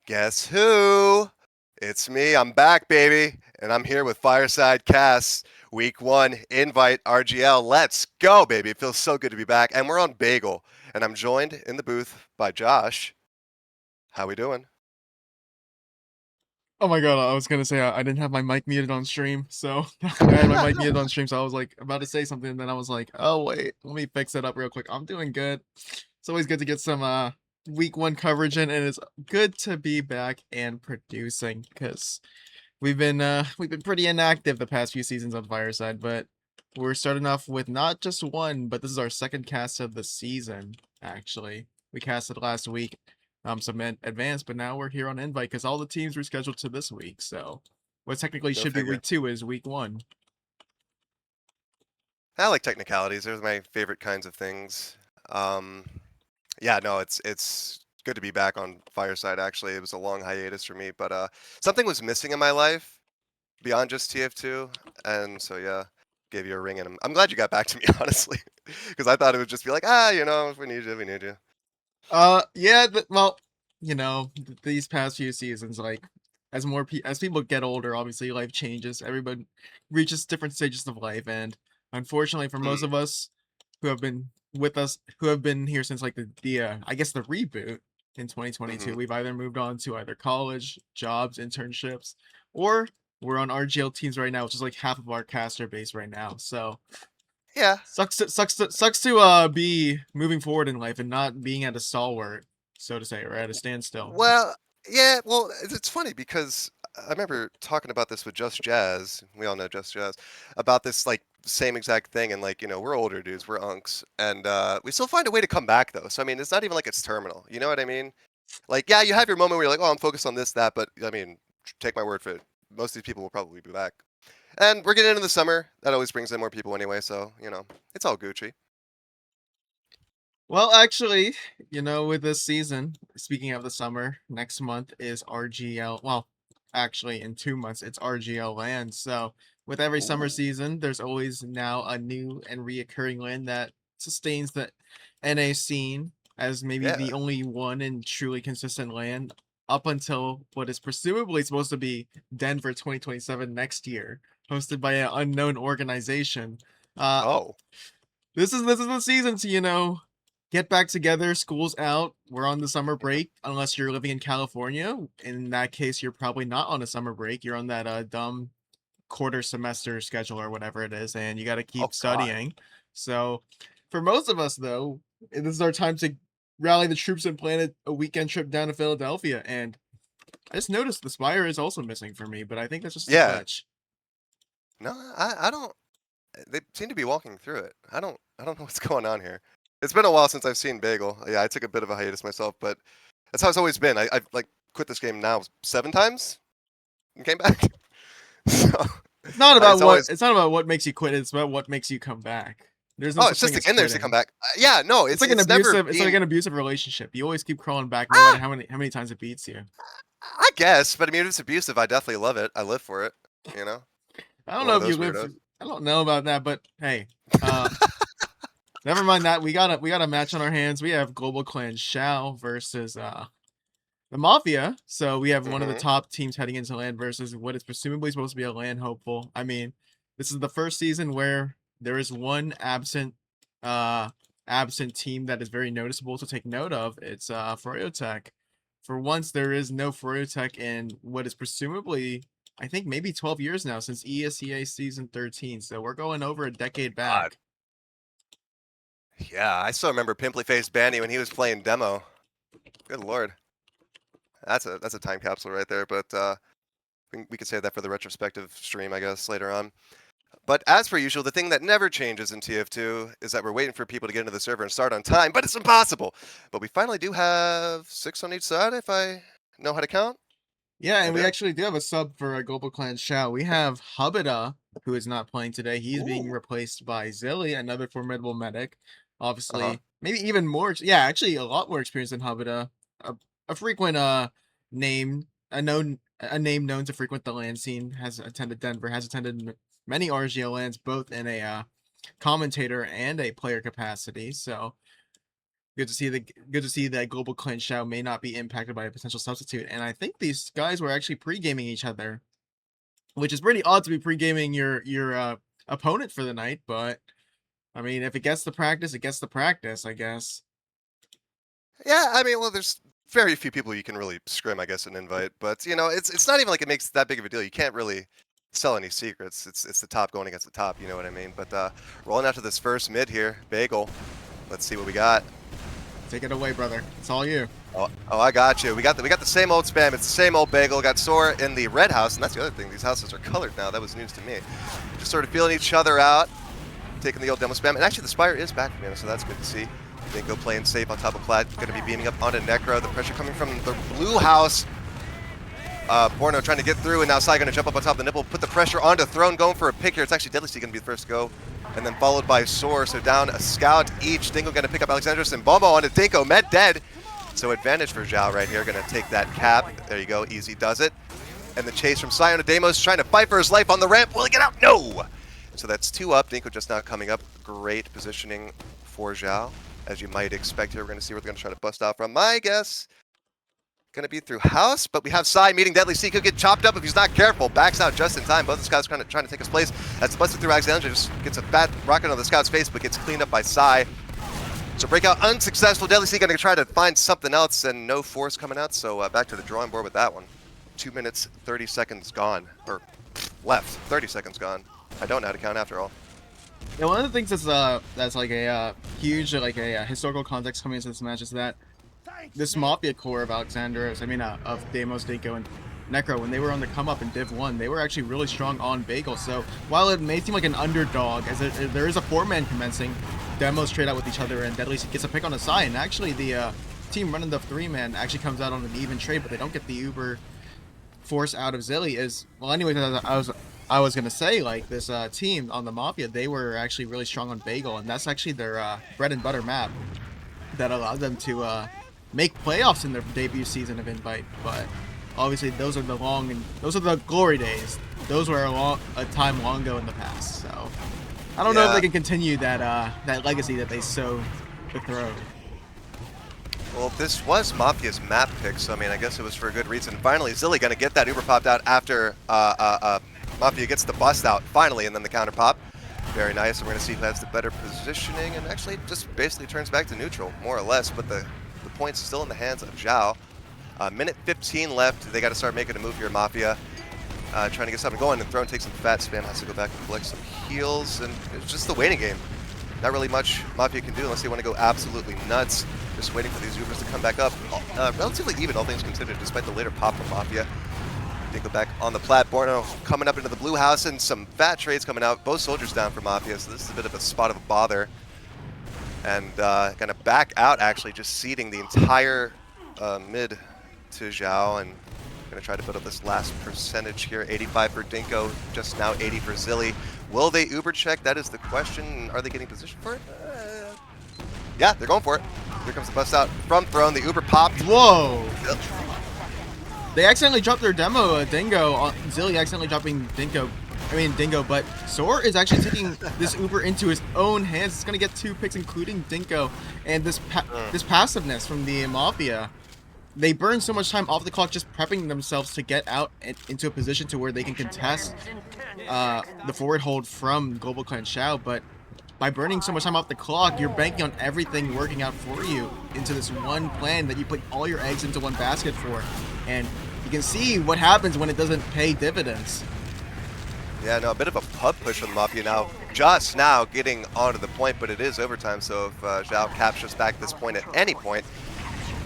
Guess who? It's me. I'm back, baby. And I'm here with Fireside Casts, Week 1, Invite RGL. Let's go, baby. It feels so good to be back. And we're on Bagel. And I'm joined in the booth by Josh. How we doing? Oh my god, I was gonna say I didn't have my mic muted on stream, so I had my mic muted on stream, so I was like about to say something, and then I was like, oh wait, let me fix it up real quick. I'm doing good. It's always good to get some week one coverage in, and it's good to be back and producing because we've been pretty inactive the past few seasons on Fireside, but we're starting off with not just one, but this is our second cast of the season, actually. We casted last week, some advance, but now we're here on invite because all the teams were scheduled to this week. So what technically Go should be figure. week two is week one. I like technicalities. They're my favorite kinds of things. Um, yeah, no, it's good to be back on Fireside, actually. It was a long hiatus for me, but something was missing in my life beyond just TF2, and so yeah, gave you a ring, and I'm glad you got back to me, honestly, because I thought it would just be like, if we need you, we need you. Yeah, well, these past few seasons, like as people get older, obviously life changes. Everybody reaches different stages of life, and unfortunately, for most Hmm. of us who have been with us, who have been here since like the I guess the reboot in Hmm. 2022, we've either moved on to either college, jobs, internships, or we're on RGL teams right now, which is like half of our caster base right now. So Yeah. sucks to be moving forward in life and not being at a stalwart, so to say, or at a standstill. Well, yeah. Well, it's funny because I remember talking about this with Just Jazz. We all know Just Jazz about this like same exact thing, and like we're older dudes, we're unks, and we still find a way to come back though. So I mean, it's not even like it's terminal. You know what I mean? Like, yeah, you have your moment where you're like, oh, I'm focused on this, that, but I mean, take my word for it. Most of these people will probably be back. And we're getting into the summer. That always brings in more people anyway, so, it's all Gucci. Well, actually, with this season, speaking of the summer, next month is RGL. Well, actually, in 2 months, it's RGL land. So, with every summer Ooh. season, there's always now a new and reoccurring land that sustains the NA scene as maybe Yeah. the only one and truly consistent land up until what is presumably supposed to be Denver 2027 next year, hosted by an unknown organization. Uh, Oh. this is the season to get back together. School's out. We're on the summer Hmm. break, unless you're living in California. In that case, you're probably not on a summer break. You're on that dumb quarter semester schedule or whatever it is, and you got to keep Oh, God. studying. So, for most of us, though, this is our time to rally the troops and plan a weekend trip down to Philadelphia. And I just noticed the Spire is also missing for me, but I think that's just a Yeah. glitch. No, I don't. They seem to be walking through it. I don't know what's going on here. It's been a while since I've seen Bagel. Yeah, I took a bit of a hiatus myself, but that's how it's always been. I've like quit this game now 7 times and came back. So it's always It's not about what makes you quit. It's about what makes you come back. There's no oh, it's such just thing to as get in there to come quitting. back. Yeah, no, it's never It's like been. an abusive relationship. You always keep crawling back, no matter Ah, how many times it beats you. I guess, but I mean, if it's abusive, I definitely love it. I live for it. You know, I don't one know of if you those live. weirdos. I don't know about that, but hey, uh, never mind that. We got a match on our hands. We have GlobalClan Xiao versus the Mafia. So we have one of the Hmm. top teams heading into land versus what is presumably supposed to be a land hopeful. I mean, this is the first season where there is one uh absent team that is very noticeable to take note of. It's Froyotech. For once, there is no Froyotech in what is presumably, I think, maybe 12 years now since ESEA season 13. So we're going over a decade God, back. yeah, I still remember Pimply Faced Banny when he was playing demo. Good lord, that's a time capsule right there. But we could save that for the retrospective stream, I guess, later on. But as per usual, the thing that never changes in TF2 is that we're waiting for people to get into the server and start on time, but it's impossible. But we finally do have 6 on each side, if I know how to count. Yeah, I and we do. actually do have a sub for a Global Clan shout. We have Hubida, who is not playing today. He's being Ooh. replaced by Zilly, another formidable medic. Uh huh. Obviously, maybe even more. Yeah, actually, a lot more experience than Hubida. A frequent name, a name known to frequent the land scene. Has attended Denver. Has attended many RGL lands, both in a commentator and a player capacity. So Good to see that GlobalClan Xiao may not be impacted by a potential substitute. And I think these guys were actually pre-gaming each other, which is pretty odd to be pre-gaming your opponent for the night. But I mean, if it gets the practice, it gets the practice, I guess. Yeah, I mean, well, there's very few people you can really scrim, I guess, an invite. But you know, it's not even like it makes that big of a deal. You can't really sell any secrets. It's the top going against the top. You know what I mean? But rolling out to this first mid here, Bagel. Let's see what we got. Take it away, brother. It's all you. Oh, I got you. We got the same old spam. It's the same old Bagel. Got Sora in the red house, and that's the other thing. These houses are colored now. That was news to me. Just sort of feeling each other out, taking the old demo spam. And actually, the Spire is back from Mana, so that's good to see. Plinko playing safe on top of Plat. Going to be beaming up onto Necro. The pressure coming from the blue house. Borno trying to get through, and now Sai going to jump up on top of the nipple, put the pressure onto Throne, going for a pick here. It's actually Deadly Seed going to be the first to go, and then followed by Soar. So down a scout each. Dingo going to pick up Alexandros and Bombo onto Dingo. Med dead. So advantage for Xiao right here. Going to take that cap. There you go. Easy does it. And the chase from Sai onto Deimos, trying to fight for his life on the ramp. Will he get out? No! So that's 2 up. Dingo just now coming up. Great positioning for Xiao, as you might expect here. We're going to see where they're going to try to bust out from. My guess, going to be through house, but we have Sai meeting Deadly Seed. Could get chopped up if he's not careful. Backs out just in time. Both the scouts trying to take his place. That's busted through Alexandra. Just gets a fat rocket on the scout's face, but gets cleaned up by Sai. So breakout unsuccessful. Deadly Seed going to try to find something else, and no force coming out. So back to the drawing board with that one. 2 minutes, 30 seconds gone. Or left. 30 seconds gone. I don't know how to count after all. Yeah, one of the things that's like a huge historical context coming into this match is that this Mafia core of of Deimos, Dinko, and Necro, when they were on the come up in Div 1, they were actually really strong on Bagel. So while it may seem like an underdog, as there is a 4-man commencing, Demos trade out with each other, and Deadly Seed gets a pick on the side. And actually, the team running the 3-man actually comes out on an even trade, but they don't get the Uber force out of Zilly. Anyways, I was gonna say, like, this team on the Mafia, they were actually really strong on Bagel, and that's actually their bread and butter map that allowed them to make playoffs in their debut season of Invite. But obviously, those are the glory days. Those were a time long ago in the past. So I don't know if they can continue that legacy that they so betrothed. Well, this was Mafia's map pick, so I mean, I guess it was for a good reason. Finally, Zilly gonna get that Uber popped out after Mafia gets the bust out, finally, and then the counter pop. Very nice, and we're gonna see who has the better positioning, and actually just basically turns back to neutral, more or less, but the points still in the hands of Xiao. Minute 15 left, they gotta start making a move here, Mafia. Trying to get something going, and Throne takes some fat spam, has to go back and collect some heals, and it's just the waiting game. Not really much Mafia can do unless they want to go absolutely nuts. Just waiting for these Ubers to come back up. Relatively even, all things considered, despite the later pop from Mafia. They go back on the plat. Borno coming up into the blue house, and some fat trades coming out. Both soldiers down for Mafia, so this is a bit of a spot of a bother. And gonna back out, actually, just ceding the entire mid to Xiao, and gonna try to build up this last percentage here. 85 for Dinko, just now 80 for Zilly. Will they Uber check? That is the question. Are they getting positioned for it? Yeah, they're going for it. Here comes the bust out from Throne. The Uber popped. Whoa! They accidentally dropped their demo, Dingo. Zilly accidentally dropping Dingo, but Soar is actually taking this Uber into his own hands. It's going to get 2 picks, including Dinko. And this passiveness from the Mafia. They burn so much time off the clock just prepping themselves to get out into a position to where they can contest the forward hold from GlobalClan Xiao, but by burning so much time off the clock, you're banking on everything working out for you into this one plan that you put all your eggs into one basket for. And you can see what happens when it doesn't pay dividends. Yeah, no, a bit of a pub push from Mafia now. Just now getting onto the point, but it is overtime, so if Xiao captures back this point at any point,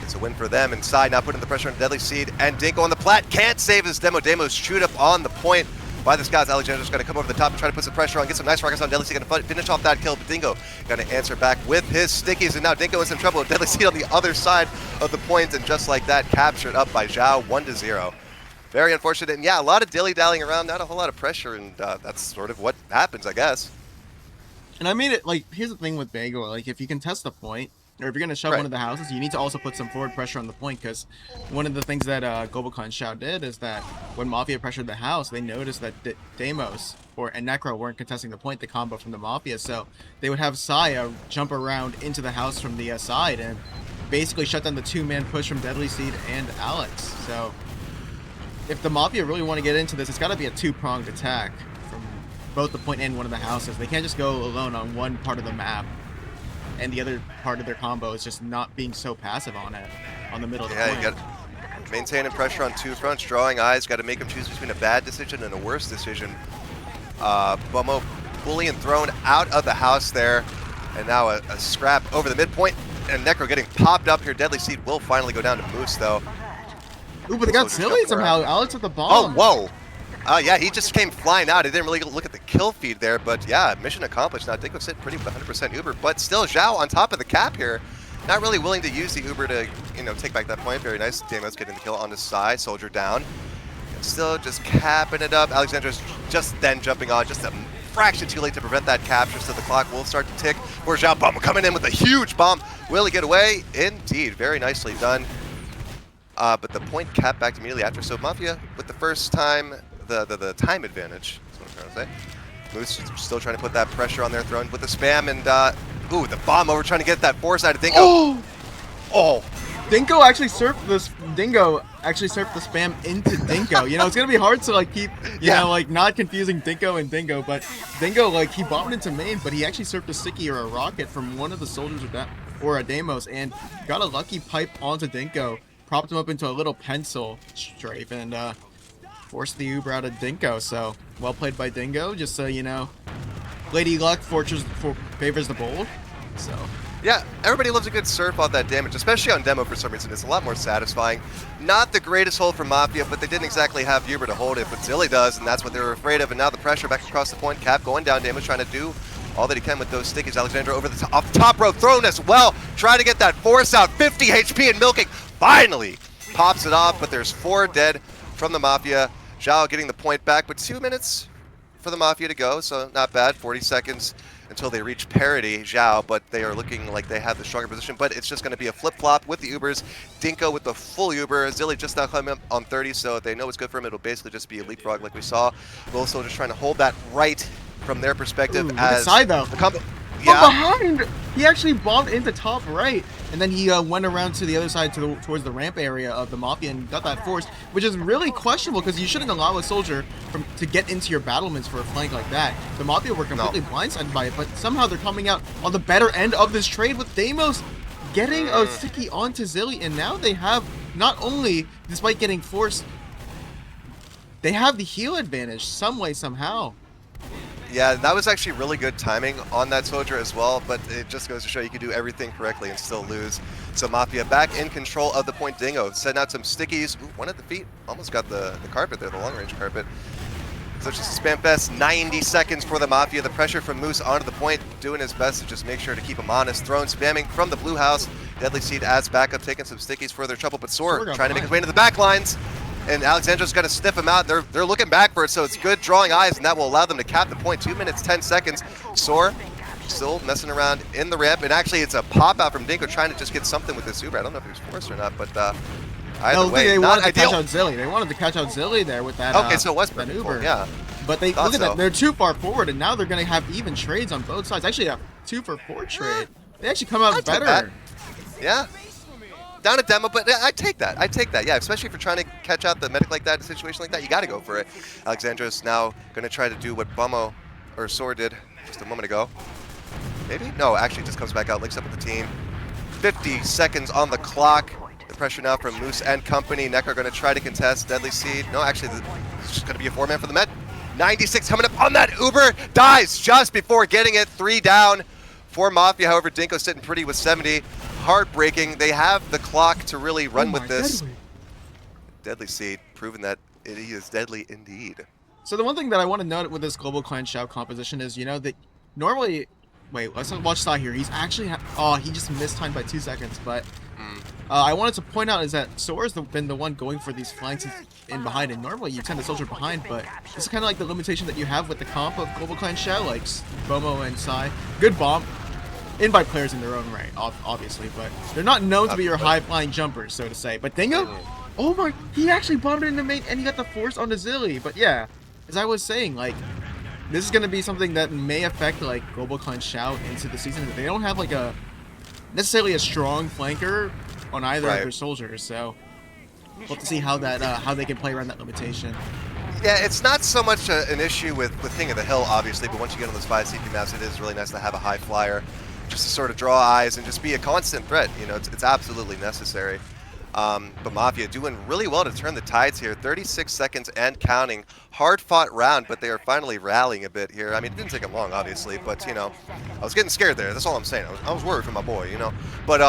it's a win for them. Inside now putting the pressure on Deadly Seed, and Dinko on the plat can't save his demo. Demo's chewed up on the point by the scouts. Alexander's going to come over the top and try to put some pressure on, get some nice rockets on Deadly Seed, going to finish off that kill, but Dinko going to answer back with his stickies, and now Dinko is in trouble with Deadly Seed on the other side of the point, and just like that, captured up by Xiao, 1-0. Very unfortunate, and yeah, a lot of dilly-dallying around, not a whole lot of pressure, and that's sort of what happens, I guess. And I made it, like, here's the thing with Bagel, like, if you can test the point, or if you're gonna shove Right. one of the houses, you need to also put some forward pressure on the point, because one of the things that GlobalClan Xiao did is that when Mafia pressured the house, they noticed that Deimos and Necro weren't contesting the point, the combo from the Mafia, so they would have Siyo jump around into the house from the side and basically shut down the two-man push from Deadly Seed and Alex. So if the Mafia really want to get into this, it's got to be a two-pronged attack from both the point and one of the houses. They can't just go alone on one part of the map, and the other part of their combo is just not being so passive on it, on the middle of the point. Yeah, you got maintaining pressure on two fronts, drawing eyes, got to make them choose between a bad decision and a worse decision. Bomo bully and thrown out of the house there, and now a scrap over the midpoint, and Necro getting popped up here. Deadly Seed will finally go down to Moose, though. Ooh, but they got silly somehow. Alex with the bomb. Oh, whoa. Yeah, he just came flying out. He didn't really look at the kill feed there, but yeah, mission accomplished. Now Dingo sitting pretty with 100% Uber, but still Xiao on top of the cap here. Not really willing to use the Uber to, take back that point. Very nice. Deimos getting the kill on the side. Soldier down. And still just capping it up. Alexandra's just then jumping on, just a fraction too late to prevent that capture, so the clock will start to tick. For Xiao, bomb coming in with a huge bomb. Will he get away? Indeed. Very nicely done. But the point capped back immediately after. So Mafia, with the first time, the time advantage, that's what I'm trying to say. Moose still trying to put that pressure on their throne with the spam, and ooh, the bomb over, trying to get that foresight of Dingo. Oh! Dingo actually surfed this. Dingo actually surfed the spam into Dingo. It's gonna be hard to keep, not confusing Dingo and Dingo. But Dingo, he bombed into main, but he actually surfed a sticky or a rocket from one of the soldiers or a Deimos, and got a lucky pipe onto Dingo, propped him up into a little pencil strafe, and forced the Uber out of Dingo. So well played by Dingo. Just so you know, Lady Luck favors the bold. So. Yeah, everybody loves a good surf on that damage, especially on demo for some reason. It's a lot more satisfying. Not the greatest hold for Mafia, but they didn't exactly have Uber to hold it, but Zilly does, and that's what they were afraid of. And now the pressure back across the point. Cap going down, Damage trying to do all that he can with those stickies. Alexandra over the off the top row, thrown as well, trying to get that force out. 50 HP and milking. Finally pops it off, but there's 4 dead from the Mafia. Xiao getting the point back, but 2 minutes for the Mafia to go, so not bad. 40 seconds until they reach parity, Xiao, but they are looking like they have the stronger position. But it's just going to be a flip-flop with the Ubers. Dinko with the full Uber. Zilly just now coming up on 30, so they know it's good for him. It'll basically just be a leapfrog like we saw. Will Soldiers trying to hold that right from their perspective. Ooh, as the side though. Yeah. From behind, he actually bombed into top right, and then he went around to the other side towards the ramp area of the Mafia and got that force, which is really questionable because you shouldn't allow a soldier to get into your battlements for a flank like that. The Mafia were completely blindsided by it, but somehow they're coming out on the better end of this trade with Deimos getting a sticky onto Zilly, and now they have, not only, despite getting forced, they have the heal advantage some way, somehow. Yeah, that was actually really good timing on that soldier as well, but it just goes to show you can do everything correctly and still lose. So Mafia back in control of the point. Dingo setting out some stickies. Ooh, one at the feet. Almost got the carpet there, the long-range carpet. So it's just a spam fest. 90 seconds for the Mafia. The pressure from Moose onto the point, doing his best to just make sure to keep him honest. Throwing, spamming from the blue house. Deadly Seed adds backup, taking some stickies for their trouble, but Soar trying to make his way into the back lines. And Alexandra's going to sniff him out. They're looking back for it, so it's good drawing eyes, and that will allow them to cap the point. 2 minutes, 10 seconds. Soar still messing around in the ramp, and actually it's a pop-out from Dinko trying to just get something with this Uber. I don't know if he was forced or not, but either way, they not wanted to ideal. catch out Zilly. They wanted to catch out Zilly there with that. Okay, so it was that Uber. Uber. Yeah. But look at so. that. They're too far forward, and now they're going to have even trades on both sides. Actually, a 2-for-4 trade. They actually come out better. Yeah. Down a demo, but I take that. Yeah, especially if you're trying to catch out the medic like that, in a situation like that, you got to go for it. Alexandra's now going to try to do what Bummo or Soar did just a moment ago. Maybe? No, actually just comes back out, links up with the team. 50 seconds on the clock. The pressure now from Moose and company. Neck are going to try to contest Deadly Seed. No, actually, it's just going to be a 4-man for the Met. 96 coming up on that Uber. Dies just before getting it. 3 down for Mafia. However, Dinko's sitting pretty with 70. Heartbreaking. They have the clock to really run with this. Deadly Seed, proving that he is deadly indeed. So the one thing that I want to note with this GlobalClan Xiao composition is, that normally... Wait, let's watch Sai here. He's actually... he just missed time by 2 seconds, but... I wanted to point out is that Soar's been the one going for these flanks in behind, and normally you tend to soldier behind, but this is kind of like the limitation that you have with the comp of GlobalClan Xiao, like Bomo and Sai. Good bomb. invite players in their own right, obviously, but they're not known to be your high-flying jumpers, so to say. But Dingo, oh my, he actually bombed it in the main, and he got the force on the Zilly. But yeah, as I was saying, like, this is going to be something that may affect, like, GlobalClan Xiao into the season. They don't have, like, necessarily a strong flanker on either of their soldiers, so we'll have to see how that, how they can play around that limitation. Yeah, it's not so much an issue with King of the Hill, obviously, but once you get on those 5 CP maps, it is really nice to have a high flyer just to sort of draw eyes and just be a constant threat. You know, it's absolutely necessary. But Mafia doing really well to turn the tides here. 36 seconds and counting. Hard-fought round, but they are finally rallying a bit here. I mean, it didn't take them long, obviously, but, you know, I was getting scared there. That's all I'm saying. I was worried for my boy, you know. But,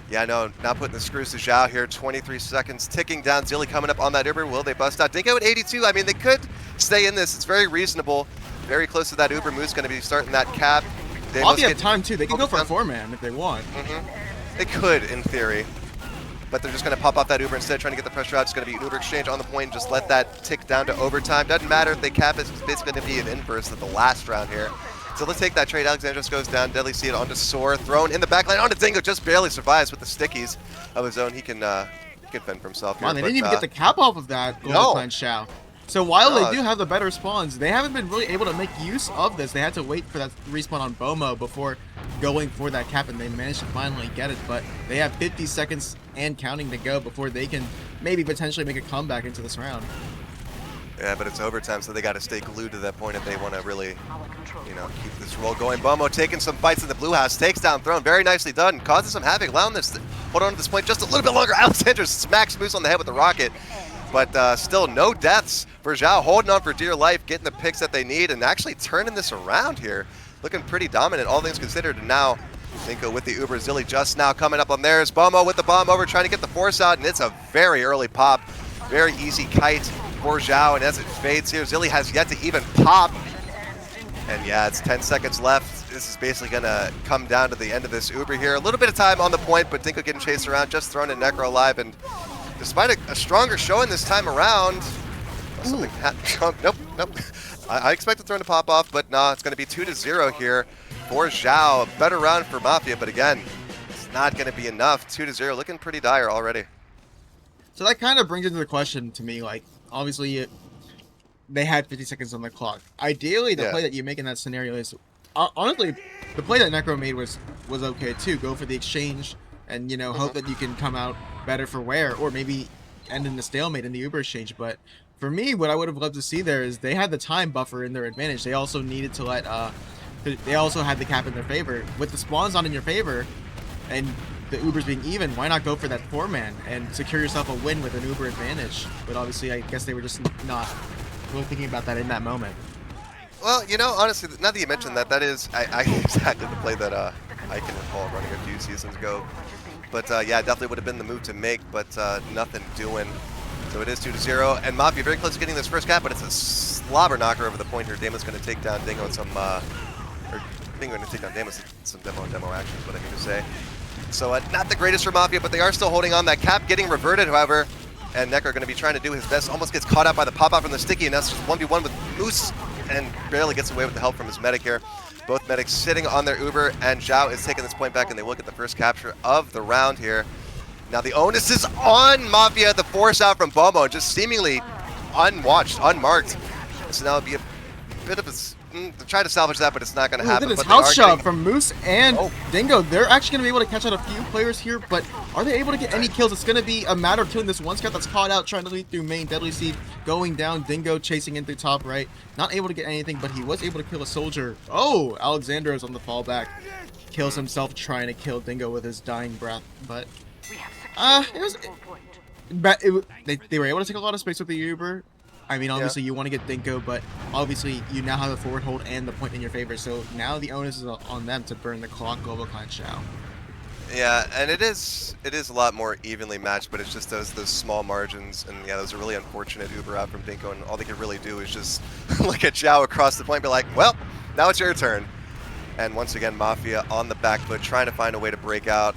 yeah, no, now putting the screws to Xiao here. 23 seconds ticking down. Zilly coming up on that Uber. Will they bust out? Dingo at 82. I mean, they could stay in this. It's very reasonable. Very close to that Uber. Moose going to be starting that cap. They have time, too. They can go for a 4-man if they want. They could, in theory. But they're just going to pop off that Uber instead, trying to get the pressure out. It's going to be an Uber exchange on the point and just let that tick down to overtime. Doesn't matter if they cap it. It's basically going to be an inverse of the last round here. So let's take that trade. Alexandros goes down. Deadly Seed onto Soar. Thrown in the backline onto Dingo. Just barely survives with the stickies of his own. He can fend for himself here. Wow, they didn't even get the cap off of that GlobalClan Xiao. So while they do have the better spawns, they haven't been really able to make use of this. They had to wait for that respawn on Bomo before going for that cap, and they managed to finally get it. But they have 50 seconds and counting to go before they can maybe potentially make a comeback into this round. Yeah, but it's overtime, so they got to stay glued to that point if they want to really, you know, keep this roll going. Bomo taking some fights in the blue house, takes down Throne, very nicely done, causes some havoc, allowing this to hold on to this point just a little bit longer. Alexandros smacks Moose on the head with the rocket, but still no deaths for Xiao, holding on for dear life, getting the picks that they need, and actually turning this around here, looking pretty dominant, all things considered. And now Plinko with the Uber, Zilly just now coming up on theirs. Bomo with the bomb over, trying to get the force out, and it's a very early pop, very easy kite for Xiao, and as it fades here, Zilly has yet to even pop. And yeah, it's 10 seconds left. This is basically going to come down to the end of this Uber here. A little bit of time on the point, but Dinko getting chased around, just thrown in Necro alive, and despite a stronger showing this time around, something nope. I expected Throne to pop off, but nah, it's going to be 2-0 here for Xiao. A better round for Mafia, but again, it's not going to be enough. 2-0, looking pretty dire already. So that kind of brings into the question to me, like, obviously they had 50 seconds on the clock. Ideally, the play that you make in that scenario is, honestly, the play that Necro made was okay too. Go for the exchange and, you know, hope that you can come out better for wear, or maybe end in the stalemate in the Uber exchange. But for me, what I would have loved to see there is they had the time buffer in their advantage. They also needed to let, they also had the cap in their favor. With the spawns not in your favor, and the Ubers being even, why not go for that 4-man and secure yourself a win with an Uber advantage? But obviously, I guess they were just not really thinking about that in that moment. Well, you know, honestly, now that you mentioned that, that is exactly the play that I can recall running a few seasons ago. But yeah, definitely would have been the move to make, but nothing doing. So it is 2-0, and Mafia very close to getting this first cap, but it's a slobber knocker over the point here. Damon's going to take down Dingo and some, or Dingo going to take down Damon some demo action is what I mean to say. So not the greatest for Mafia, but they are still holding on. That cap getting reverted, however, and Necro going to be trying to do his best. Almost gets caught out by the pop-out from the sticky, and that's just 1v1 with Moose, and barely gets away with the help from his medic here. Both medics sitting on their Uber, and Xiao is taking this point back, and they will get the first capture of the round here. Now the onus is on Mafia, the force out from Bomo, just seemingly unwatched, unmarked. So now it'll be a bit of a... to try to salvage that, but it's not going to happen. Look at this house shove from Moose and Dingo. They're actually going to be able to catch out a few players here, but are they able to get any kills? It's going to be a matter of killing this one scout that's caught out, trying to lead through main. Deadly Seed going down. Dingo chasing in through top right. Not able to get anything, but he was able to kill a soldier. Oh, Alexandros on the fallback. Kills himself trying to kill Dingo with his dying breath, but... they were able to take a lot of space with the Uber. I mean, obviously you want to get Dinko, but obviously you now have the forward hold and the point in your favor. So now the onus is on them to burn the clock. GlobalClan Xiao. Yeah, and it is a lot more evenly matched, but it's just those small margins, and yeah, those are really unfortunate Uber out from Dinko, and all they can really do is just look at Xiao across the point, and be like, well, now it's your turn. And once again, Mafia on the back foot, trying to find a way to break out.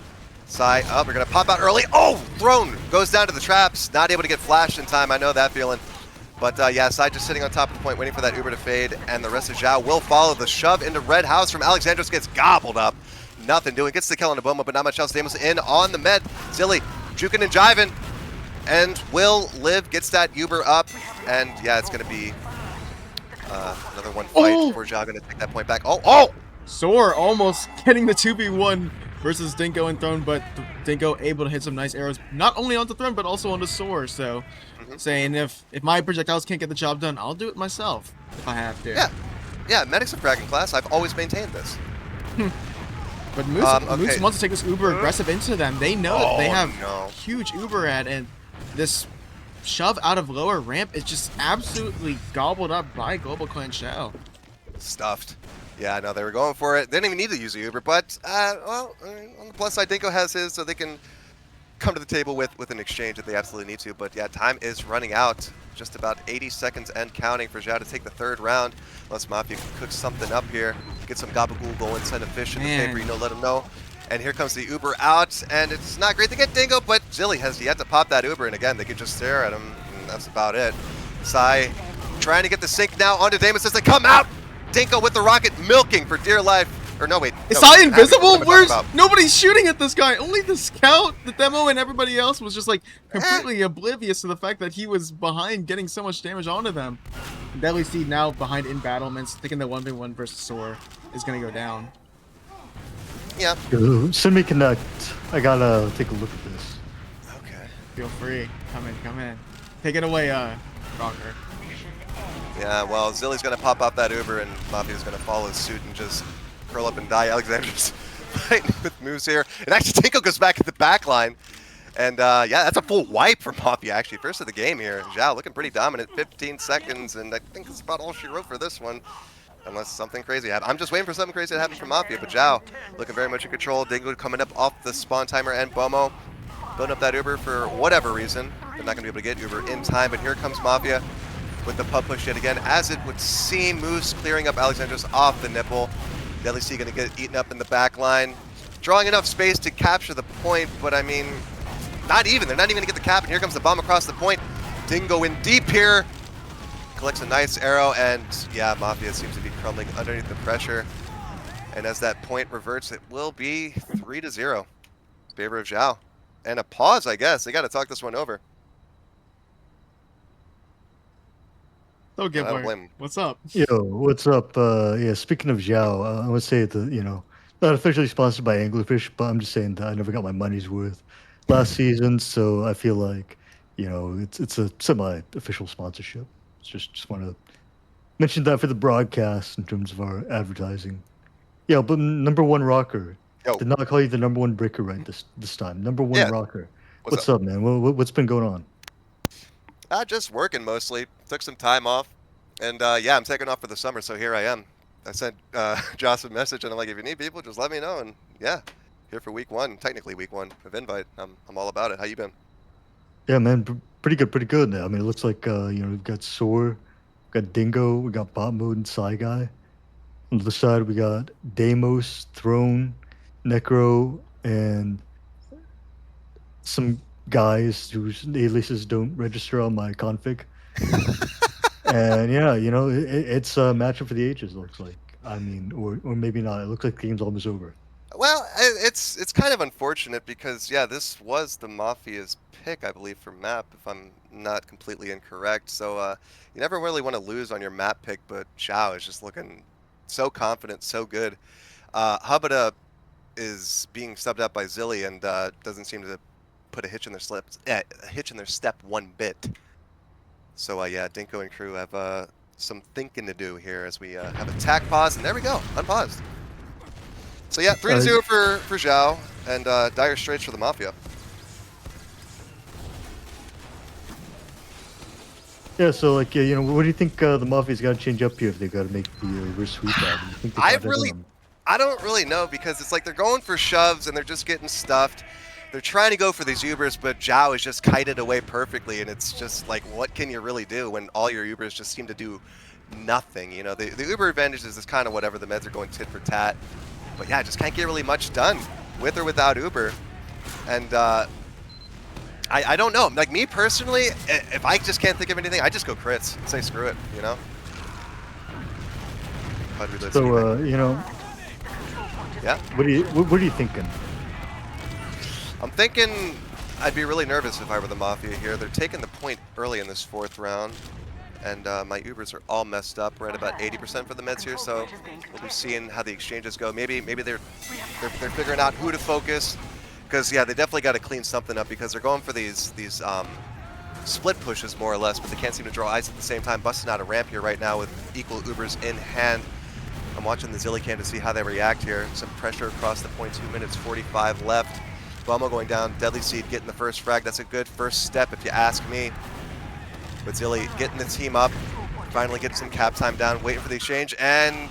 Sai up, we're gonna pop out early. Oh, Throne goes down to the traps, not able to get flashed in time. I know that feeling. But yeah, Side just sitting on top of the point, waiting for that Uber to fade, and the rest of Xiao will follow. The shove into Red House from Alexandros gets gobbled up. Nothing doing. Gets the kill on Abomo, but not much else. Damos in on the med. Zilly juking and jiving, and will live. Gets that Uber up, and yeah, it's going to be another one fight before Xiao going to take that point back. Oh! Soar almost getting the 2v1 versus Dinko and Throne, but Dinko able to hit some nice arrows, not only onto Throne, but also onto Soar. So, saying if my projectiles can't get the job done, I'll do it myself if I have to. Yeah, Medic's a fragging class. I've always maintained this. But Moose wants to take this uber aggressive into them. They know that they have huge uber ad, and this shove out of lower ramp is just absolutely gobbled up by GlobalClan Xiao. Stuffed. Yeah, no, they were going for it. They didn't even need to use the Uber, but, well, on the plus side, Dinko has his, so they can come to the table with an exchange if they absolutely need to. But, yeah, time is running out. Just about 80 seconds and counting for Xiao to take the third round. Unless Mafia can cook something up here. Get some gabagool going, send a fish in the paper, you know, let him know. And here comes the Uber out, and it's not great to get Dingo, but Zilly has yet to pop that Uber, and again, they can just stare at him, and that's about it. Sai trying to get the sync now onto Damas as they come out. Dinko with the rocket milking for dear life. Or no, wait. Is Sai invisible? Where's nobody's shooting at this guy? Only the scout, the demo, and everybody else was just like completely oblivious to the fact that he was behind getting so much damage onto them. Deadly Seed now behind in battlements, thinking the 1v1 versus Soar is gonna go down. Yeah. Send me connect. I gotta take a look at this. Okay. Feel free. Come in. Take it away, Rocker. Yeah, well, Zilly's going to pop up that Uber, and Mafia's going to follow suit and just curl up and die. Alexander's fighting with moves here. And actually, Tinko goes back at the back line. And, yeah, that's a full wipe for Mafia, actually. First of the game here. Xiao looking pretty dominant. 15 seconds, and I think that's about all she wrote for this one. Unless something crazy happens. I'm just waiting for something crazy to happen from Mafia, but Xiao looking very much in control. Dingo coming up off the spawn timer, and Bomo building up that Uber for whatever reason. They're not going to be able to get Uber in time, but here comes Mafia with the pub push yet again. As it would seem, Moose clearing up Alexandros off the nipple. Deadly Sea going to get eaten up in the back line. Drawing enough space to capture the point, but I mean, not even. They're not even going to get the cap, and here comes the bomb across the point. Dingo in deep here. Collects a nice arrow, and yeah, Mafia seems to be crumbling underneath the pressure. And as that point reverts, it will be 3-0 in favor of Xiao. And a pause, I guess. They got to talk this one over. So Giblert, what's up? Yo, what's up? Yeah, speaking of Xiao, I would say that, you know, not officially sponsored by Anglerfish, but I'm just saying that I never got my money's worth last season, so I feel like, you know, it's a semi-official sponsorship. Just want to mention that for the broadcast in terms of our advertising. Yeah, but number one rocker. Yo. Did not call you the number one breaker right this time. Number one rocker. What's up, man? What's been going on? Just working mostly. Took some time off. And yeah, I'm taking off for the summer, so here I am. I sent Joss a message, and I'm like, if you need people, just let me know. And yeah, here for week one, technically week one of Invite. I'm all about it. How you been? Yeah, man, pretty good. I mean, it looks like, you know, we've got Soar, we got Dingo, we got Bot Mode and Psy Guy. On the other side, we got Deimos, Throne, Necro, and some guys whose aliases don't register on my config. And yeah, you know, it's a matchup for the ages, it looks like. I mean, or maybe not. It looks like the game's almost over. Well, it's kind of unfortunate because, yeah, this was the Mafia's pick, I believe, for map, if I'm not completely incorrect. So you never really want to lose on your map pick, but Xiao is just looking so confident, so good. Hubada is being subbed out by Zilly and doesn't seem to put a hitch in their step one bit. So yeah, Dinko and crew have some thinking to do here as we have attack pause, and there we go, unpaused. So yeah, 3-0 for Xiao, and dire straits for the Mafia. Yeah, so like, you know, what do you think the Mafia's got to change up here if they got to make the reverse sweep out? Do you think I don't really know, because it's like they're going for shoves and they're just getting stuffed. They're trying to go for these Ubers, but Xiao is just kited away perfectly, and it's just like, what can you really do when all your Ubers just seem to do nothing? You know, the Uber advantage is just kind of whatever, the meds are going tit for tat. But yeah, just can't get really much done with or without Uber. And I don't know. Like me personally, if I just can't think of anything, I just go crits and say screw it. You know. How do we let's see. So you know, Yeah. what are you thinking? I'm thinking I'd be really nervous if I were the Mafia here. They're taking the point early in this 4th round, and my Ubers are all messed up. We're at about 80% for the meds here, so we'll be seeing how the exchanges go. Maybe they're figuring out who to focus, because yeah, they definitely got to clean something up because they're going for these split pushes more or less, but they can't seem to draw eyes at the same time. Busting out a ramp here right now with equal Ubers in hand. I'm watching the Zillican to see how they react here. Some pressure across the point, 2 minutes 45 left. Bummo going down, Deadly Seed getting the first frag. That's a good first step if you ask me. But Zilly getting the team up, finally getting some cap time down, waiting for the exchange, and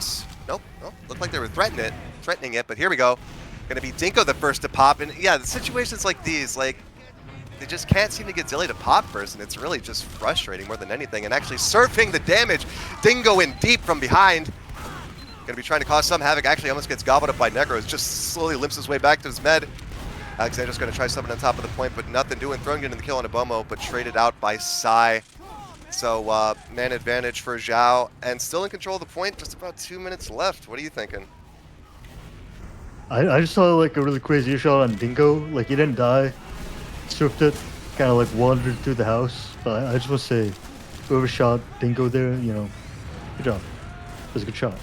nope, looked like they were threatening it, but here we go. Gonna be Dinko the first to pop, and yeah, the situations like these, like, they just can't seem to get Zilly to pop first, and it's really just frustrating more than anything, and actually surfing the damage. Dingo in deep from behind. Gonna be trying to cause some havoc, actually almost gets gobbled up by Necros, just slowly limps his way back to his med. Alexander's going to try something on top of the point, but nothing doing. Throwing into the kill on a Bomo, but traded out by Psy. So, man advantage for Xiao, and still in control of the point. Just about 2 minutes left. What are you thinking? I just saw like a really crazy shot on Dingo. Like he didn't die, surfed it, kind of like wandered through the house. But I just want to say, whoever shot Dingo there, you know, good job. It was a good shot.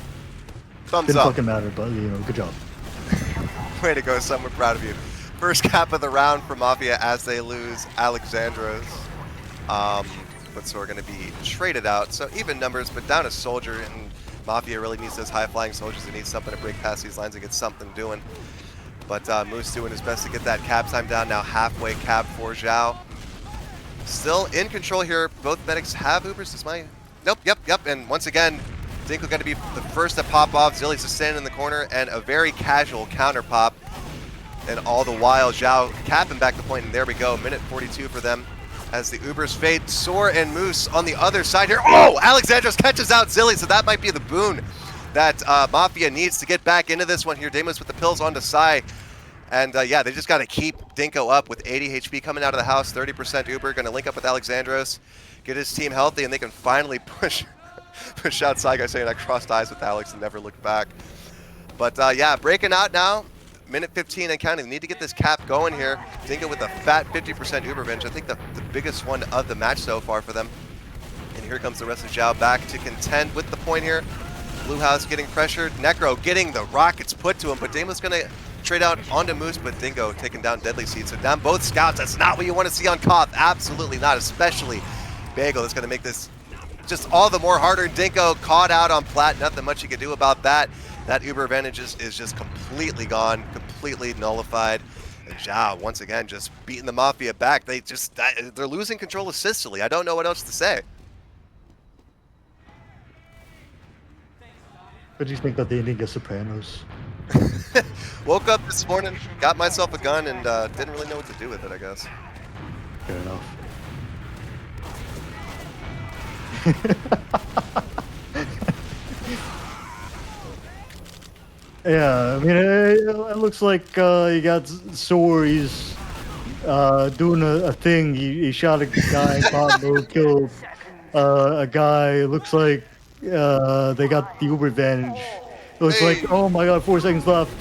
Thumbs Didn't up. fucking matter, but you know, good job. Way to go, son. We're proud of you. First cap of the round for Mafia as they lose Alexandros. But so we're going to be traded out. So even numbers, but down a soldier, and Mafia really needs those high-flying soldiers. They need something to break past these lines and get something doing. But Moose doing his best to get that cap time down. Now halfway cap for Xiao. Still in control here. Both medics have Ubers. Is my... Nope, yep. And once again, Dinko got to be the first to pop off. Zilly's just standing in the corner, and a very casual counter pop. And all the while, Xiao capping back the point, and there we go. Minute 42 for them as the Ubers fade. Soar and Moose on the other side here. Oh, Alexandros catches out Zilly, so that might be the boon that Mafia needs to get back into this one here. Deimos with the pills onto Psy. And yeah, they just got to keep Dinko up with 80 HP coming out of the house, 30% Uber. Going to link up with Alexandros, get his team healthy, and they can finally push out Psy saying I crossed eyes with Alex and never looked back. But yeah, breaking out now. Minute 15 and counting. They need to get this cap going here. Dingo with a fat 50% Uber bench. I think the biggest one of the match so far for them. And here comes the rest of Xiao back to contend with the point here. Blue House getting pressured. Necro getting the rockets put to him, but Damon's going to trade out onto Moose, but Dingo taking down Deadly Seed. So down both scouts. That's not what you want to see on Koth. Absolutely not, especially Bagel. That's going to make this just all the more harder. Dingo caught out on Plat. Nothing much you can do about that. That Uber advantage is just completely gone, completely nullified. And Xiao, once again, just beating the Mafia back. They're losing control of Sicily. I don't know what else to say. What do you think of the ending of Sopranos? Woke up this morning, got myself a gun, and didn't really know what to do with it, I guess. Fair enough. Yeah, I mean, it looks like you got Soar. He's doing a thing. He shot a guy in bot mode, killed a guy. It looks like they got the Uber advantage. It looks like, oh my god, 4 seconds left.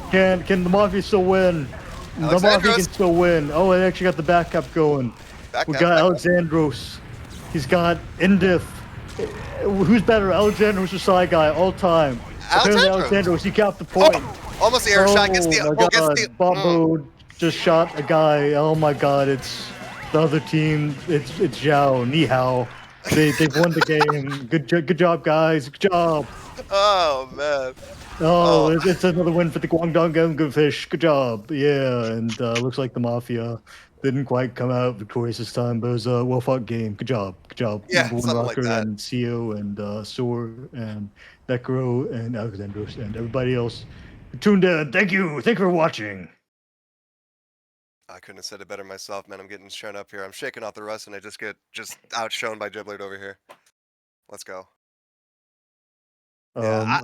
Can the Mafia still win? The Mafia can still win. Oh, they actually got the backup going. We got Alexandros. He's got Indif. Who's better, Alexandros or Psy Guy all time? Apparently Alexandros, he capped the point. Oh, almost the air shot gets the... Oh my god, bot mode just shot a guy. Oh my god, it's the other team. It's Xiao, Ni Hao. They've won the game. Good job, guys. Good job. Oh, man. Oh, it's another win for the Guangdong Gunga Fish. Good job. Yeah, and looks like the Mafia didn't quite come out victorious this time, but it was a well-fought game. Good job. Good job. Yeah, Number one something rocker like that. and Siyo and Soar and Necro and Alexandros and everybody else who tuned in. Thank you. Thank you for watching. I couldn't have said it better myself, man. I'm getting shown up here. I'm shaking off the rust, and I just get outshone by Giblert over here. Let's go. Yeah.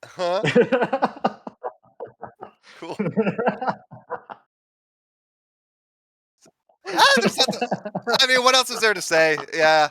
Huh? Cool. I mean, what else is there to say? Yeah.